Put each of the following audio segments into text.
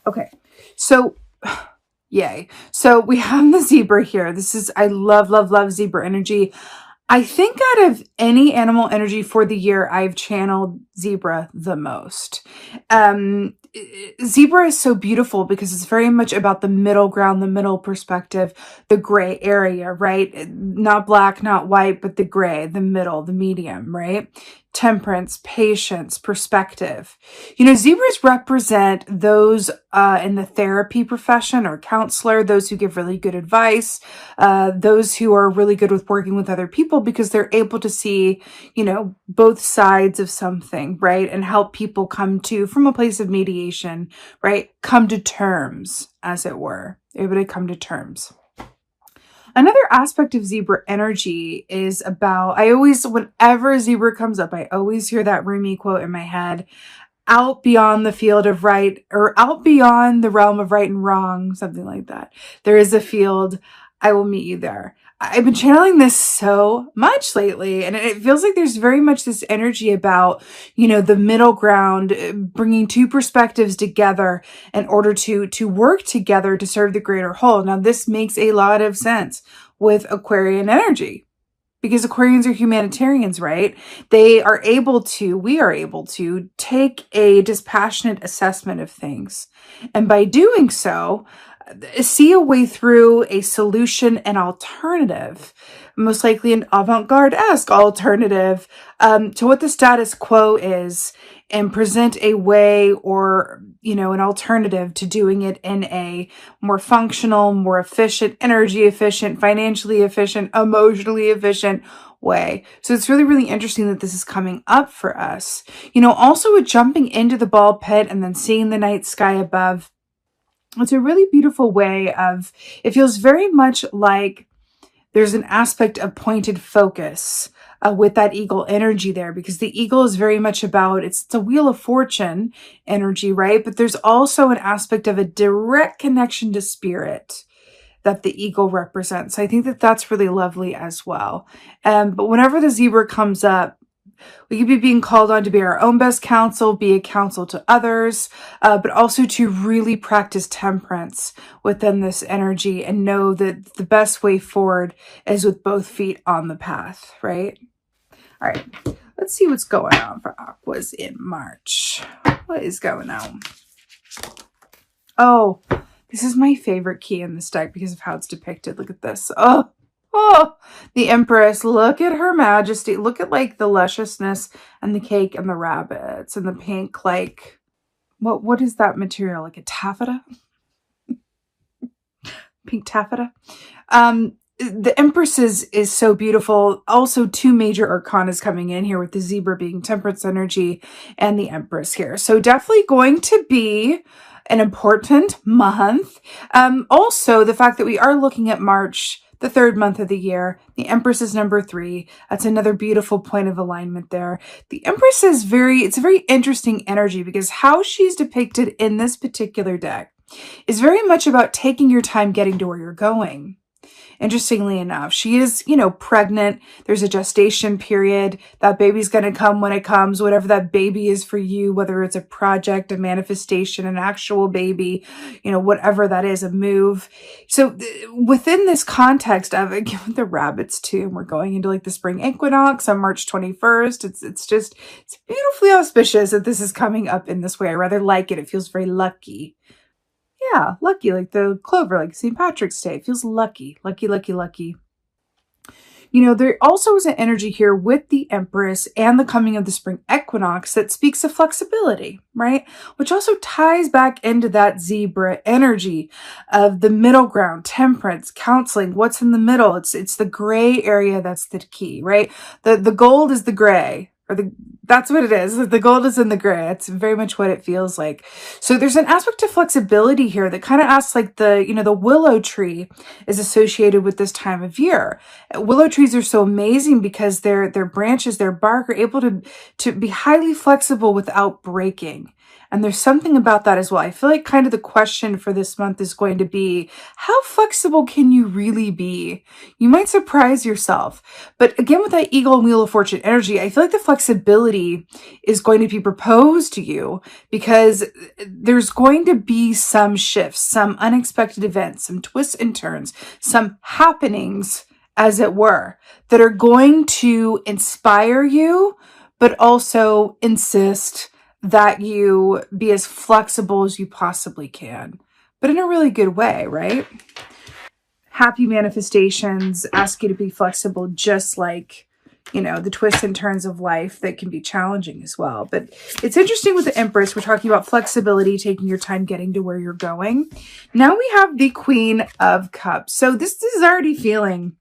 Okay. So, yay. So we have the zebra here. I love, love, love zebra energy. I think out of any animal energy for the year, I've channeled zebra the most. Um, Zebra is so beautiful because it's very much about the middle ground, the middle perspective, the gray area, right? Not black, not white, but the gray, the middle, the medium, right? Temperance, patience, perspective. Zebras represent those in the therapy profession or counselor, those who give really good advice, those who are really good with working with other people because they're able to see, both sides of something, right? And help people come to, from a place of mediation, right? Come to terms, as it were. Able to come to terms. Another aspect of zebra energy is about, whenever zebra comes up, I always hear that Rumi quote in my head, out beyond the field of right, or out beyond the realm of right and wrong, something like that. There is a field, I will meet you there. I've been channeling this so much lately, and it feels like there's very much this energy about, the middle ground, bringing two perspectives together in order to work together to serve the greater whole. Now, this makes a lot of sense with Aquarian energy, because Aquarians are humanitarians, right? We are able to take a dispassionate assessment of things. And by doing so, see a way through a solution, an alternative, most likely an avant-garde-esque alternative to what the status quo is, and present a way or, an alternative to doing it in a more functional, more efficient, energy efficient, financially efficient, emotionally efficient way. So it's really, really interesting that this is coming up for us. Also with jumping into the ball pit and then seeing the night sky above, it's a really beautiful way of, it feels very much like there's an aspect of pointed focus with that eagle energy there, because the eagle is very much about, it's a wheel of fortune energy, right? But there's also an aspect of a direct connection to spirit that the eagle represents. I think that that's really lovely as well. But whenever the zebra comes up, we could be being called on to be our own best counsel, be a counsel to others, but also to really practice temperance within this energy and know that the best way forward is with both feet on the path, right? All right, let's see what's going on for Aquas in March. What is going on? Oh, this is my favorite key in this deck because of how it's depicted. Look at this. Oh, the Empress. Look at her majesty. Look at like the lusciousness and the cake and the rabbits and the pink, like, what is that material? Like a taffeta? Pink taffeta? The Empress is so beautiful. Also, two major arcanas coming in here with the zebra being temperance energy and the Empress here. So definitely going to be an important month. Also, the fact that we are looking at March, the third month of the year, the Empress is number 3. That's another beautiful point of alignment there. The Empress is it's a very interesting energy because how she's depicted in this particular deck is very much about taking your time getting to where you're going. Interestingly enough, she is, pregnant. There's a gestation period. That baby's going to come when it comes, whatever that baby is for you, whether it's a project, a manifestation, an actual baby, whatever that is, a move. So within this context of it, with the rabbits too, and we're going into like the spring equinox on March 21st. It's beautifully auspicious that this is coming up in this way. I rather like it. It feels very lucky. Yeah, lucky, like the clover, like St. Patrick's Day. It feels lucky, lucky, lucky, lucky. There also is an energy here with the Empress and the coming of the spring equinox that speaks of flexibility, right? Which also ties back into that zebra energy of the middle ground, temperance, counseling, what's in the middle. It's the gray area that's the key, right? The gold is the gray. That's what it is. The gold is in the gray. It's very much what it feels like. So there's an aspect of flexibility here that kind of asks like the willow tree is associated with this time of year. Willow trees are so amazing because their branches, their bark are able to be highly flexible without breaking. And there's something about that as well. I feel like kind of the question for this month is going to be, how flexible can you really be? You might surprise yourself. But again, with that Eagle and Wheel of Fortune energy, I feel like the flexibility is going to be proposed to you because there's going to be some shifts, some unexpected events, some twists and turns, some happenings, as it were, that are going to inspire you, but also insist that you be as flexible as you possibly can, but in a really good way, right? Happy manifestations ask you to be flexible, just like, the twists and turns of life that can be challenging as well. But it's interesting with the Empress, we're talking about flexibility, taking your time getting to where you're going. Now we have the Queen of Cups. So this is already feeling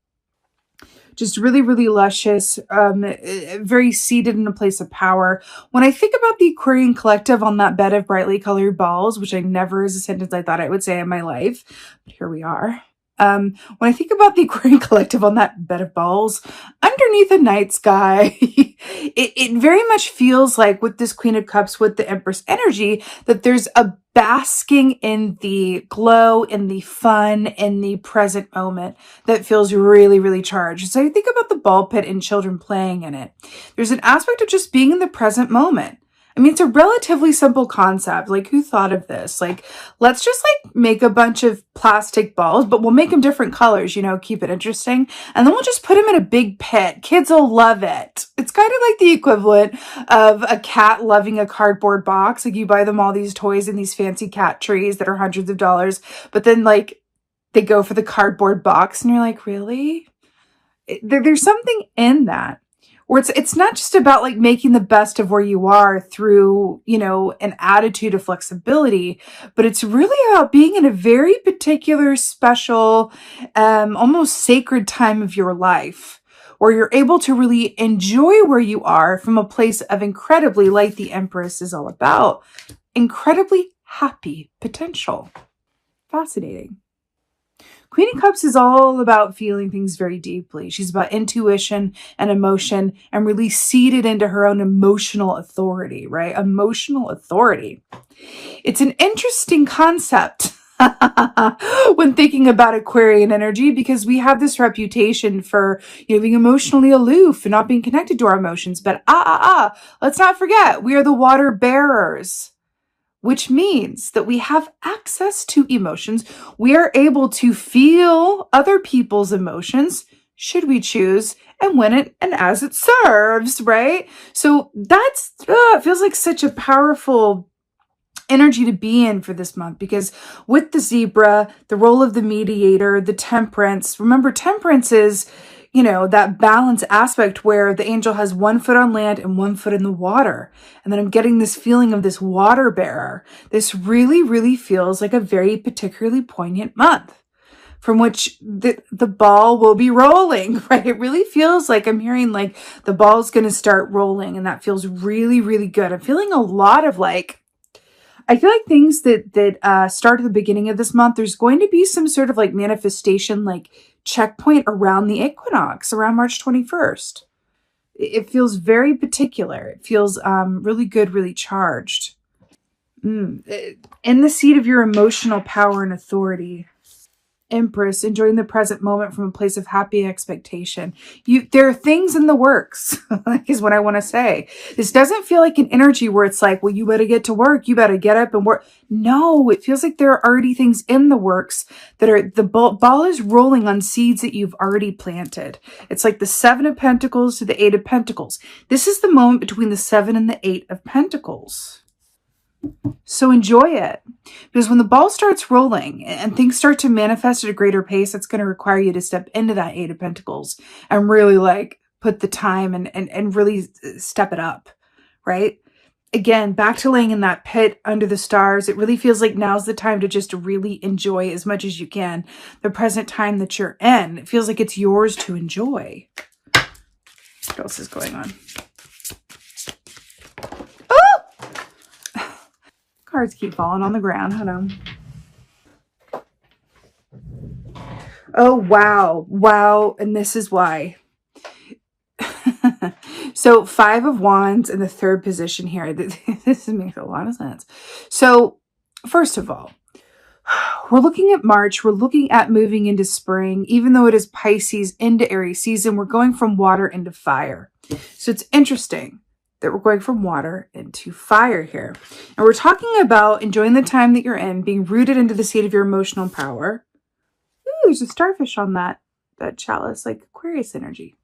just really, really luscious, very seated in a place of power. When I think about the Aquarian collective on that bed of brightly colored balls, which I never is a sentence I thought I would say in my life, but here we are. When I think about the Aquarian collective on that bed of balls, underneath the night sky, it very much feels like with this Queen of Cups, with the Empress energy, that there's a basking in the glow, in the fun, in the present moment that feels really, really charged. So I think about the ball pit and children playing in it. There's an aspect of just being in the present moment. I mean, it's a relatively simple concept. Like, who thought of this? Like, let's just make a bunch of plastic balls, but we'll make them different colors, keep it interesting. And then we'll just put them in a big pit. Kids will love it. It's kind of like the equivalent of a cat loving a cardboard box. Like, you buy them all these toys and these fancy cat trees that are hundreds of dollars, but then they go for the cardboard box and you're like, really? There's something in that. Or it's not just about making the best of where you are through, an attitude of flexibility, but it's really about being in a very particular, special, almost sacred time of your life where you're able to really enjoy where you are from a place of incredibly, like the Empress is all about, incredibly happy potential. Fascinating. Queen of Cups is all about feeling things very deeply. She's about intuition and emotion and really seated into her own emotional authority, right? Emotional authority. It's an interesting concept when thinking about Aquarian energy because we have this reputation for being emotionally aloof and not being connected to our emotions. But let's not forget, we are the water bearers, which means that we have access to emotions. We are able to feel other people's emotions, should we choose, and when it and as it serves, right? So that's, it feels like such a powerful energy to be in for this month because with the zebra, the role of the mediator, the temperance, remember temperance is, that balance aspect where the angel has one foot on land and one foot in the water. And then I'm getting this feeling of this water bearer. This really, really feels like a very particularly poignant month from which the ball will be rolling, right? It really feels like I'm hearing the ball's going to start rolling and that feels really, really good. I'm feeling a lot of I feel like things that start at the beginning of this month, there's going to be some sort of manifestation, checkpoint around the equinox, around March 21st. It feels very particular. It feels really good, really charged. In the seat of your emotional power and authority. Empress, enjoying the present moment from a place of happy expectation. There are things in the works, is what I want to say. This doesn't feel like an energy where it's well, you better get to work. You better get up and work. No, it feels like there are already things in the works that are, the ball is rolling on seeds that you've already planted. It's like the 7 of Pentacles to the 8 of Pentacles. This is the moment between the 7 and the 8 of Pentacles. So enjoy it, because when the ball starts rolling and things start to manifest at a greater pace, it's going to require you to step into that 8 of Pentacles and really put the time and really step it up, right? Again, back to laying in that pit under the stars. It really feels like now's the time to just really enjoy as much as you can the present time that you're in. It feels like it's yours to enjoy. What else is going on? Cards keep falling on the ground. Hold on. Oh, wow. Wow. And this is why. So 5 of Wands in the third position here. This makes a lot of sense. So first of all, we're looking at March. We're looking at moving into spring. Even though it is Pisces into Aries season, we're going from water into fire. So it's interesting that we're going from water into fire here. And we're talking about enjoying the time that you're in, being rooted into the seat of your emotional power. Ooh, there's a starfish on that chalice, like Aquarius energy.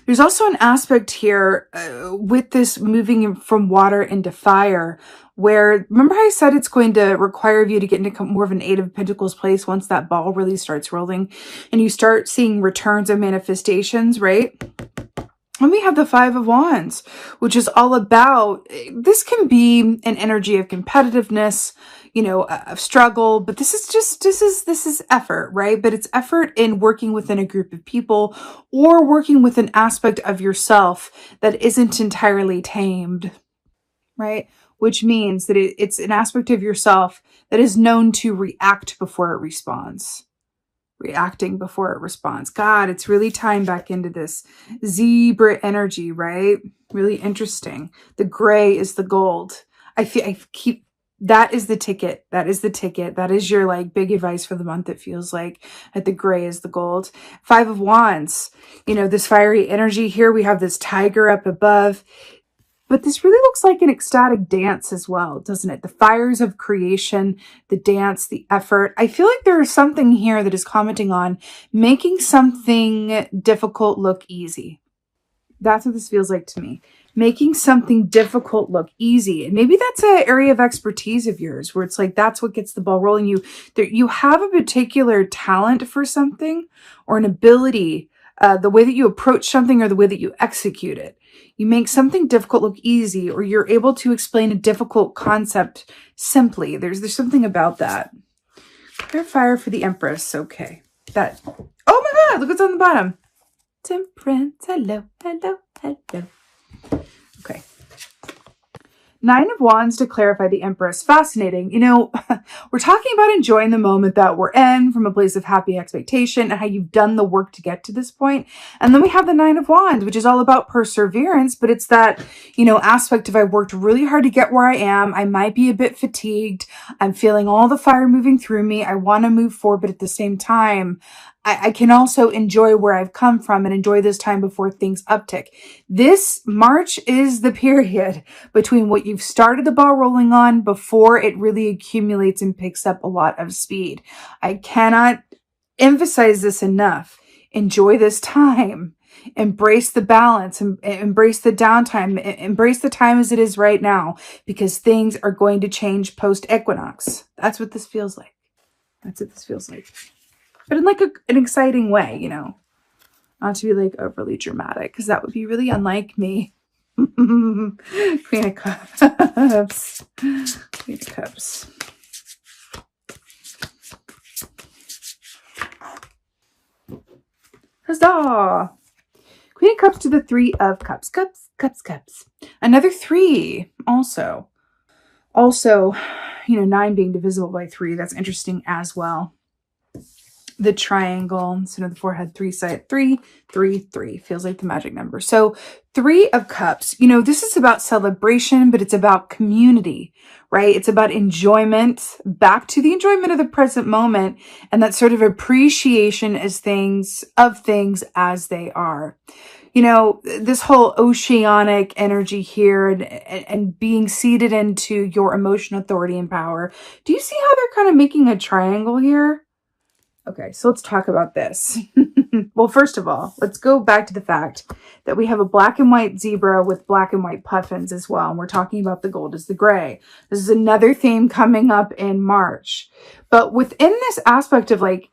There's also an aspect here with this moving from water into fire where, remember how I said it's going to require you to get into more of an Eight of Pentacles place once that ball really starts rolling and you start seeing returns of manifestations, right? And we have the 5 of Wands, which is all about, this can be an energy of competitiveness, you know, of struggle, but this is effort, right? But it's effort in working within a group of people or working with an aspect of yourself that isn't entirely tamed, right? Which means that it's an aspect of yourself that is known to react before it responds. Reacting before it responds. God, it's really tying back into this zebra energy, right? Really interesting. The gray is the gold. That is the ticket. That is the ticket. That is your like big advice for the month. It feels like that the gray is the gold. 5 of Wands, you know, this fiery energy here. We have this tiger up above. But this really looks like an ecstatic dance as well, doesn't it? The fires of creation, the dance, the effort. I feel like there is something here that is commenting on making something difficult look easy. That's what this feels like to me. Making something difficult look easy. And maybe that's an area of expertise of yours where it's like that's what gets the ball rolling. You have a particular talent for something or an ability, the way that you approach something or the way that you execute it. You make something difficult look easy, or you're able to explain a difficult concept simply. There's something about that. Clear fire for the Empress. Okay. That. Oh my God, look what's on the bottom. Temperance. Hello, hello, hello. Okay. 9 of Wands to clarify the Empress. Fascinating. You know, we're talking about enjoying the moment that we're in from a place of happy expectation and how you've done the work to get to this point. And then we have the 9 of Wands, which is all about perseverance, but it's that, you know, aspect of I worked really hard to get where I am. I might be a bit fatigued. I'm feeling all the fire moving through me. I want to move forward, but at the same time, I can also enjoy where I've come from and enjoy this time before things uptick. This March is the period between what you've started the ball rolling on before it really accumulates and picks up a lot of speed. I cannot emphasize this enough. Enjoy this time. Embrace the balance, embrace the downtime, embrace the time as it is right now, because things are going to change post-equinox. That's what this feels like. That's what this feels like. But in like an exciting way, you know, not to be like overly dramatic, because that would be really unlike me. Queen of Cups. Queen of Cups. Huzzah! Queen of Cups to the 3 of Cups. Cups, cups, cups. Another 3 also. Also, you know, 9 being divisible by 3. That's interesting as well. The triangle, so the forehead, 3 side, 3, 3, 3 feels like the magic number. So 3 of Cups, you know, this is about celebration, but it's about community, right? It's about enjoyment, back to the enjoyment of the present moment, and that sort of appreciation as things as they are. You know, this whole oceanic energy here and being seated into your emotional authority and power. Do you see how they're kind of making a triangle here? Okay, so let's talk about this. Well, first of all, let's go back to the fact that we have a black and white zebra with black and white puffins as well. And we're talking about the gold is the gray. This is another theme coming up in March. But within this aspect of like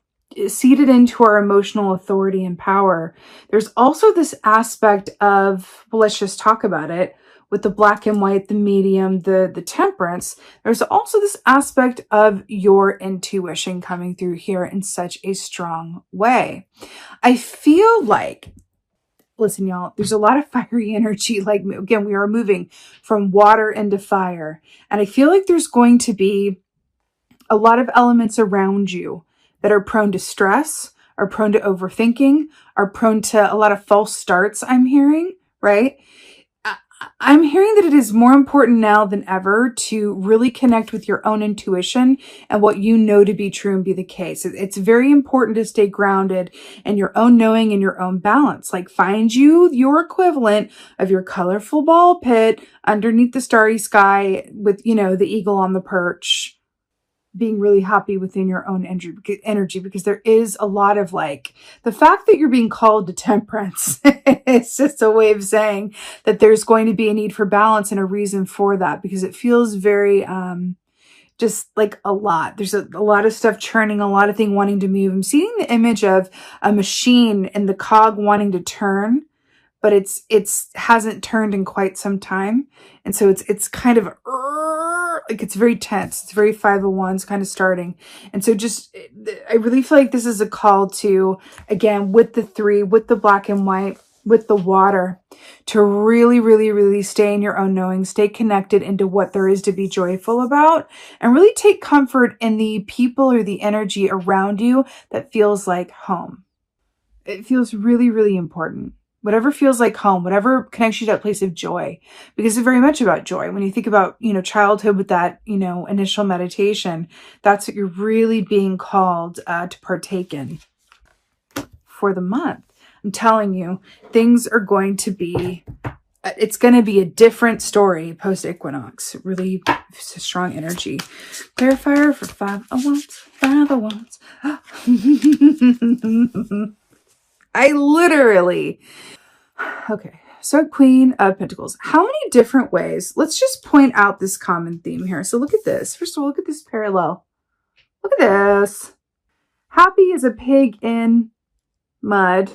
seated into our emotional authority and power, there's also this aspect of, well, let's just talk about it. With the black and white, the medium, the temperance, there's also this aspect of your intuition coming through here in such a strong way. I feel like, listen, y'all, there's a lot of fiery energy. Like, again, we are moving from water into fire. And I feel like there's going to be a lot of elements around you that are prone to stress, are prone to overthinking, are prone to a lot of false starts, I'm hearing, right? I'm hearing that it is more important now than ever to really connect with your own intuition and what you know to be true and be the case. It's very important to stay grounded in your own knowing and your own balance. Like, find you your equivalent of your colorful ball pit underneath the starry sky with, the eagle on the perch, being really happy within your own energy, because there is a lot of the fact that you're being called to temperance. It's just a way of saying that there's going to be a need for balance and a reason for that, because it feels very, just like a lot. There's a lot of stuff churning, a lot of things wanting to move. I'm seeing the image of a machine and the cog wanting to turn, but it's hasn't turned in quite some time. And so it's kind of it's very tense. It's very Five of Wands kind of starting. And so I really feel like this is a call to, again, with the 3, with the black and white, with the water, to really, really, really stay in your own knowing, stay connected into what there is to be joyful about, and really take comfort in the people or the energy around you that feels like home. It feels really, really important. Whatever feels like home, whatever connects you to that place of joy, because it's very much about joy. When you think about, childhood with that, initial meditation, that's what you're really being called to partake in for the month. I'm telling you, things are going to be, it's going to be a different story post-equinox. Really strong energy. Clarifier for 5 of Wands, 5 of Wands. I literally... Okay, so Queen of Pentacles. How many different ways? Let's just point out this common theme here. So look at this. First of all, look at this parallel. Look at this. Happy as a pig in mud.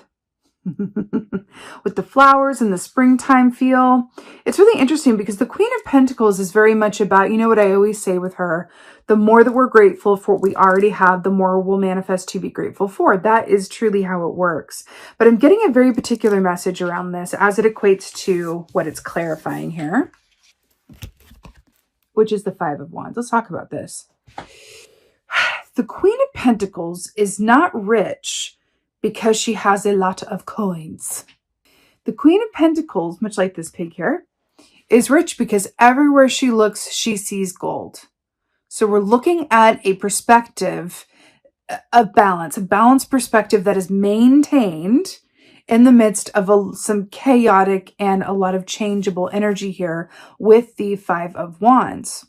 With the flowers and the springtime feel. It's really interesting because the Queen of Pentacles is very much about, what I always say with her, the more that we're grateful for what we already have, the more we'll manifest to be grateful for. That is truly how it works. But I'm getting a very particular message around this as it equates to what it's clarifying here, which is the 5 of Wands. Let's talk about this. The Queen of Pentacles is not rich because she has a lot of coins. The Queen of Pentacles, much like this pig here, is rich because everywhere she looks, she sees gold. So we're looking at a perspective of balance, a balanced perspective that is maintained in the midst of some chaotic and a lot of changeable energy here with the 5 of Wands.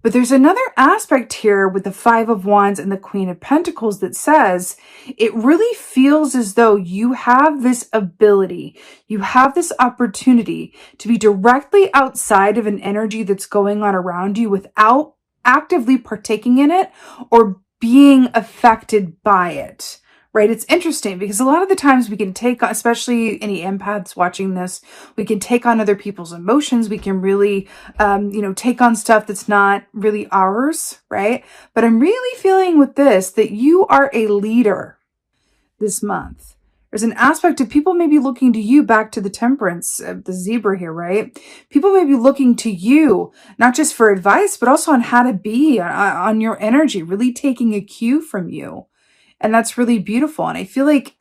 But there's another aspect here with the 5 of Wands and the Queen of Pentacles that says it really feels as though you have this ability, you have this opportunity to be directly outside of an energy that's going on around you without actively partaking in it or being affected by it. Right? It's interesting because a lot of the times we can take on, especially any empaths watching this, we can take on other people's emotions. We can really, take on stuff that's not really ours, right? But I'm really feeling with this that you are a leader this month. There's an aspect of people may be looking to you, back to the temperance, the zebra here, right? People may be looking to you, not just for advice, but also on how to be, on your energy, really taking a cue from you. And that's really beautiful. And I feel like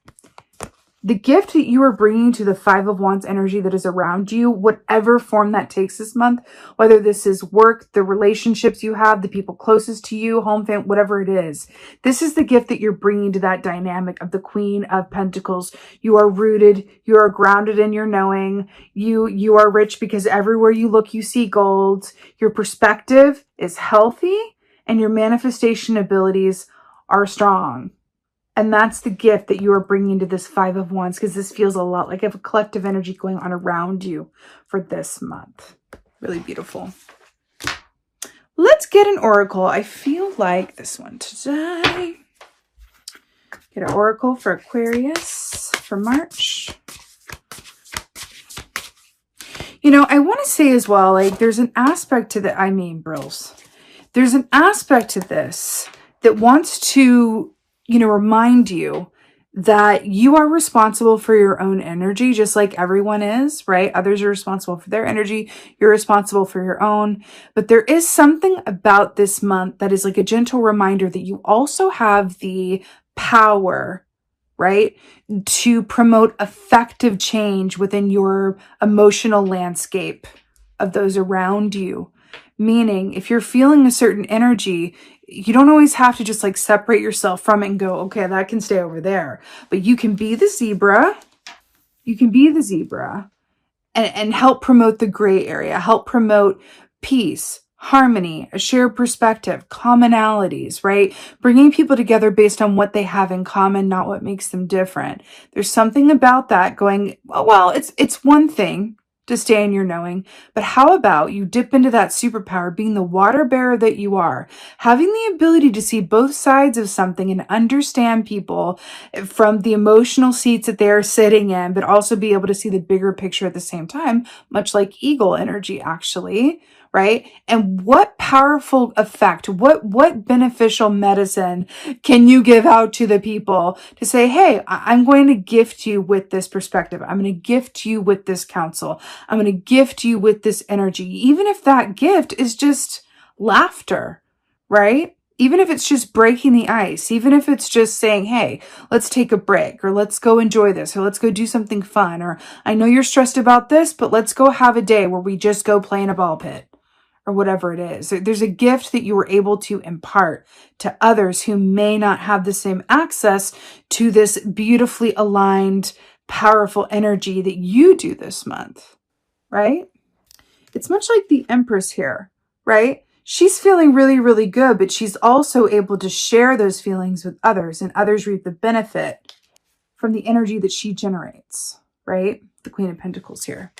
the gift that you are bringing to the 5 of Wands energy that is around you, whatever form that takes this month, whether this is work, the relationships you have, the people closest to you, home, family, whatever it is, this is the gift that you're bringing to that dynamic of the Queen of Pentacles. You are rooted. You are grounded in your knowing. You are rich because everywhere you look, you see gold. Your perspective is healthy and your manifestation abilities are strong. And that's the gift that you are bringing to this 5 of Wands, because this feels a lot like a collective energy going on around you for this month. Really beautiful. Let's get an oracle. I feel like this one today. Get an oracle for Aquarius for March. I want to say as well, there's an aspect to that. Brills. There's an aspect to this that wants to remind you that you are responsible for your own energy, just like everyone is, right? Others are responsible for their energy. You're responsible for your own. But there is something about this month that is like a gentle reminder that you also have the power right? To promote effective change within your emotional landscape of those around you. Meaning, if you're feeling a certain energy, you don't always have to just like separate yourself from it and go, okay, that can stay over there. But you can be the zebra. You can be the zebra and help promote the gray area, help promote peace, harmony, a shared perspective, commonalities, right? Bringing people together based on what they have in common, not what makes them different. There's something about that going, well, it's one thing to stay in your knowing, but how about you dip into that superpower, being the water bearer that you are, having the ability to see both sides of something and understand people from the emotional seats that they're sitting in, but also be able to see the bigger picture at the same time, much like eagle energy, actually, right? And what powerful effect, what beneficial medicine can you give out to the people to say, hey, I'm going to gift you with this perspective. I'm going to gift you with this counsel. I'm going to gift you with this energy. Even if that gift is just laughter, right? Even if it's just breaking the ice, even if it's just saying, hey, let's take a break, or let's go enjoy this, or let's go do something fun, or I know you're stressed about this, but let's go have a day where we just go play in a ball pit, or whatever it is. There's a gift that you were able to impart to others who may not have the same access to this beautifully aligned, powerful energy that you do this month, right? It's much like the Empress here, right? She's feeling really, really good, but she's also able to share those feelings with others, and others reap the benefit from the energy that she generates, right? The Queen of Pentacles here.